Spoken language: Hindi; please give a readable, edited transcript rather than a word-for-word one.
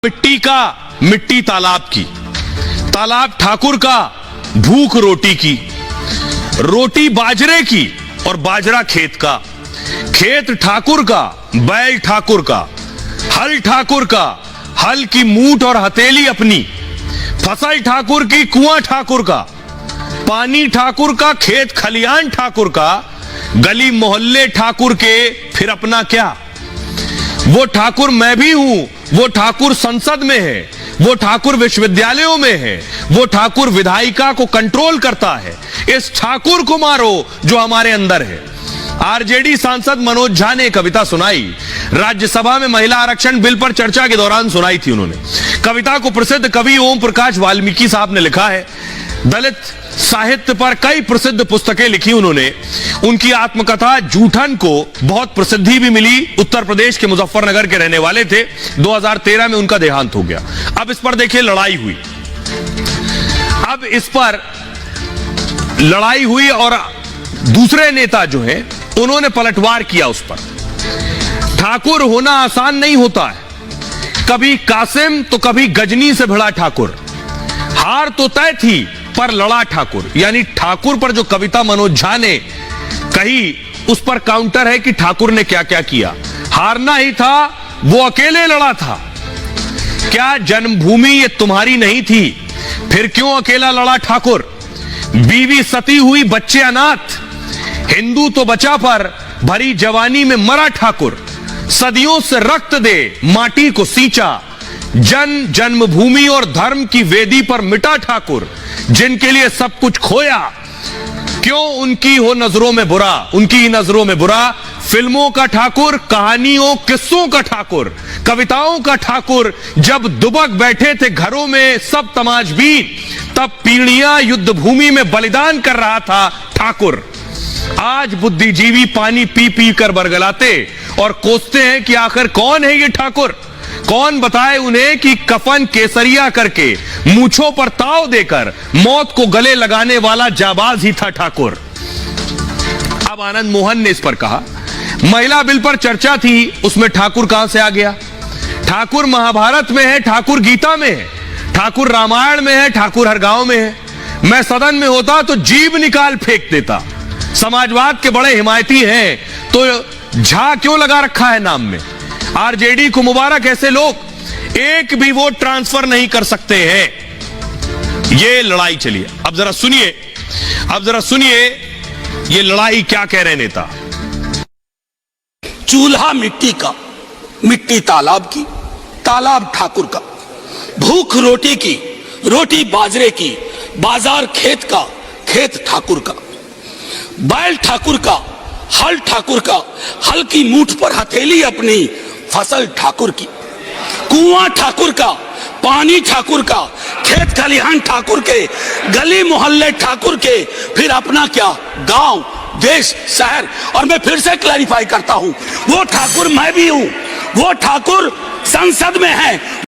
मिट्टी का मिट्टी तालाब की, तालाब ठाकुर का भूख रोटी की, रोटी बाजरे की और बाजरा खेत का, खेत ठाकुर का, बैल ठाकुर का, हल ठाकुर का, हल की मूठ और हथेली अपनी, फसल ठाकुर की, कुआं ठाकुर का, पानी ठाकुर का, खेत खलियान ठाकुर का, गली मोहल्ले ठाकुर के, फिर अपना क्या। वो ठाकुर मैं भी हूं, वो ठाकुर संसद में है, वो ठाकुर विश्वविद्यालयों में है, वो ठाकुर विधायिका को कंट्रोल करता है। इस ठाकुर को मारो जो हमारे अंदर है। आरजेडी सांसद मनोज झा ने कविता सुनाई, राज्यसभा में महिला आरक्षण बिल पर चर्चा के दौरान सुनाई थी उन्होंने। कविता को प्रसिद्ध कवि ओम प्रकाश वाल्मीकि साहब ने लिखा है। दलित साहित्य पर कई प्रसिद्ध पुस्तकें लिखी उन्होंने। उनकी आत्मकथा जूठन को बहुत प्रसिद्धि भी मिली। उत्तर प्रदेश के मुजफ्फरनगर के रहने वाले थे। 2013 में उनका देहांत हो गया। अब इस पर देखिए लड़ाई हुई, अब इस पर लड़ाई हुई और दूसरे नेता जो हैं उन्होंने पलटवार किया उस पर। ठाकुर होना आसान नहीं होता है, कभी कासिम तो कभी गजनी से भिड़ा ठाकुर। हार तो तय थी पर लड़ा ठाकुर। यानी ठाकुर पर जो कविता मनोज झा ने कही उस पर काउंटर है कि ठाकुर ने क्या क्या किया। हारना ही था, वो अकेले लड़ा था। क्या जन्मभूमि ये तुम्हारी नहीं थी, फिर क्यों अकेला लड़ा ठाकुर। बीवी सती हुई, बच्चे अनाथ, हिंदू तो बचा पर भरी जवानी में मरा ठाकुर। सदियों से रक्त दे माटी को सींचा, जन जन्मभूमि और धर्म की वेदी पर मिटा ठाकुर। जिनके लिए सब कुछ खोया, क्यों उनकी हो नजरों में बुरा, उनकी ही नजरों में बुरा। फिल्मों का ठाकुर, कहानियों किस्सों का ठाकुर, कविताओं का ठाकुर। जब दुबक बैठे थे घरों में सब तमाशबीन, तब पीढ़ियां युद्ध भूमि में बलिदान कर रहा था ठाकुर। आज बुद्धिजीवी पानी पी पी कर बरगलाते और कोसते हैं कि आखिर कौन है ये ठाकुर। कौन बताए उन्हें कि कफन केसरिया करके मूंछों पर ताव देकर मौत को गले लगाने वाला जाबाज ही था ठाकुर। अब आनंद मोहन ने इस पर कहा, महिला बिल पर चर्चा थी, उसमें ठाकुर कहां से आ गया। ठाकुर महाभारत में है, ठाकुर गीता में है, ठाकुर रामायण में है, ठाकुर हर गांव में है। मैं सदन में होता तो जीभ निकाल फेंक देता। समाजवाद के बड़े हिमायती हैं तो झा क्यों लगा रखा है नाम में। आरजेडी को मुबारक, ऐसे लोग एक भी वोट ट्रांसफर नहीं कर सकते हैं। ये लड़ाई चलिए, अब जरा सुनिए ये लड़ाई क्या कह रहे नेता। चूल्हा मिट्टी का, मिट्टी तालाब की, तालाब ठाकुर का। भूख रोटी की, रोटी बाजरे की, बाजार खेत का, खेत ठाकुर का। बैल ठाकुर का, हल ठाकुर का, हल की मूठ पर हथेली अपनी, फसल ठाकुर की। कुआं ठाकुर का, पानी ठाकुर का, खेत खलिहान ठाकुर के, गली मोहल्ले ठाकुर के, फिर अपना क्या, गांव देश शहर। और मैं फिर से क्लैरिफाई करता हूं, वो ठाकुर मैं भी हूं, वो ठाकुर संसद में है